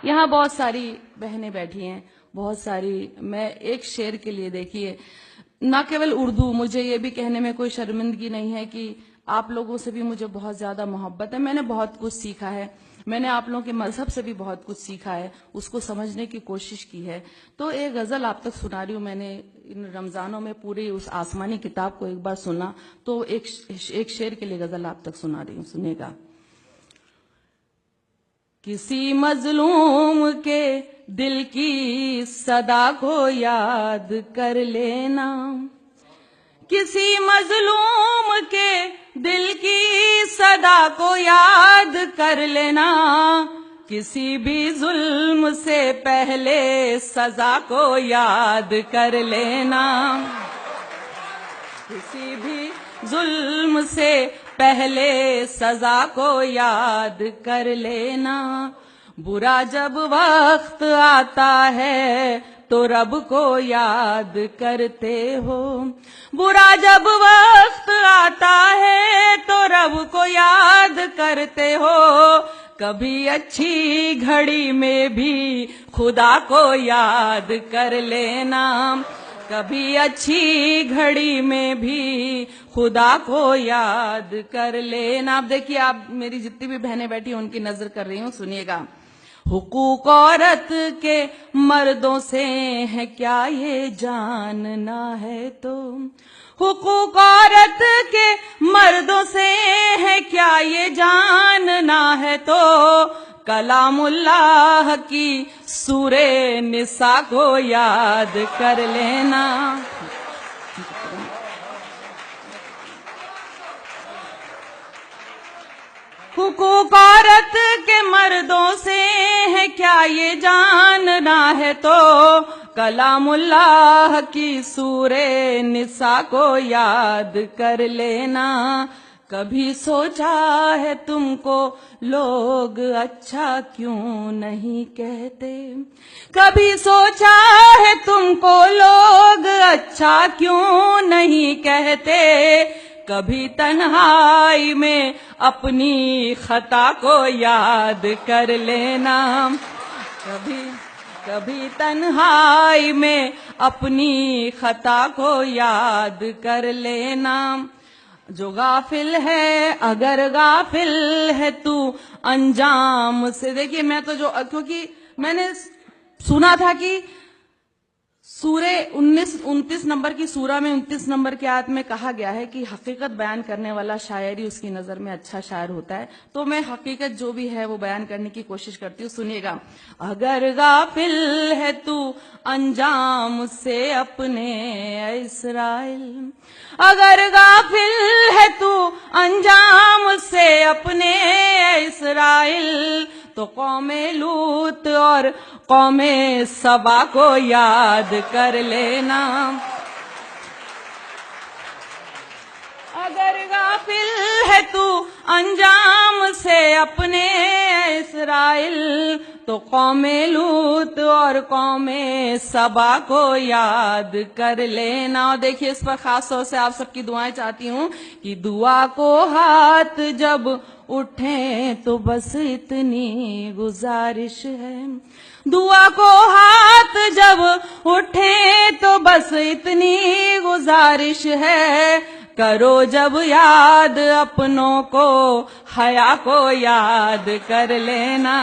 यहाँ बहुत सारी बहनें बैठी हैं, बहुत सारी। मैं एक शेर के लिए, देखिए, ना केवल उर्दू, मुझे ये भी कहने में कोई शर्मिंदगी नहीं है कि आप लोगों से भी मुझे बहुत ज्यादा मोहब्बत है। मैंने बहुत कुछ सीखा है, मैंने आप लोगों के मजहब से भी बहुत कुछ सीखा है, उसको समझने की कोशिश की है। तो एक गजल आप तक सुना रही हूँ। मैंने इन रमजानों में पूरी उस आसमानी किताब को एक बार सुना, तो एक शेर के लिए गजल आप तक सुना रही हूँ, सुनेगा। किसी मजलूम के दिल की सदा को याद कर लेना, किसी मजलूम के दिल की सदा को याद कर लेना, किसी भी जुल्म से पहले सजा को याद कर लेना, किसी भी जुल्म से पहले सजा को याद कर लेना। बुरा जब वक्त आता है तो रब को याद करते हो, बुरा जब वक्त आता है तो रब को याद करते हो, कभी अच्छी घड़ी में भी खुदा को याद कर लेना, कभी अच्छी घड़ी में भी खुदा को याद कर लेना। अब देखिए, आप मेरी जितनी भी बहनें बैठी हैं उनकी नजर कर रही हूँ, सुनिएगा। हुकूक औरत के मर्दों से है क्या ये जानना है तो, हुकूक औरत के मर्दों से है क्या ये जानना है तो, कलामुल्लाह की सूरे निसा को याद कर लेना। हुकूक औरत के मर्दों से है क्या ये जानना है तो, कलामुल्लाह की सूरे निसा को याद कर लेना। कभी सोचा है तुमको लोग अच्छा क्यों नहीं कहते, कभी सोचा है तुमको लोग अच्छा क्यों नहीं कहते, कभी तन्हाई में अपनी खता को याद कर लेना, कभी तन्हाई में अपनी खता को याद कर लेना। जो गाफिल है अगर गाफिल है तू अंजाम से, देखिए मैं तो क्योंकि मैंने सुना था कि सूरे 29 नंबर की सूरा में 29 नंबर के आयत में कहा गया है कि हकीकत बयान करने वाला शायर ही उसकी नजर में अच्छा शायर होता है। तो मैं हकीकत जो भी है वो बयान करने की कोशिश करती हूँ, सुनिएगा। अगर गाफिल है तू अंजाम से अपने इस्राइल, अगर गाफिल है तू अंजाम से अपने इस्राइल, तो कौमे लूत और कौमे सबा को याद कर लेना। अगर गाफिल है तू अंजाम से अपने इस्राइल, तो कौमे लूत और कौमे सबा को याद कर लेना। और देखिए, इस पर खास तौर से आप सबकी दुआएं चाहती हूँ कि दुआ को हाथ जब उठे तो बस इतनी गुजारिश है, दुआ को हाथ जब उठे तो बस इतनी गुजारिश है, करो जब याद अपनों को हया को याद कर लेना।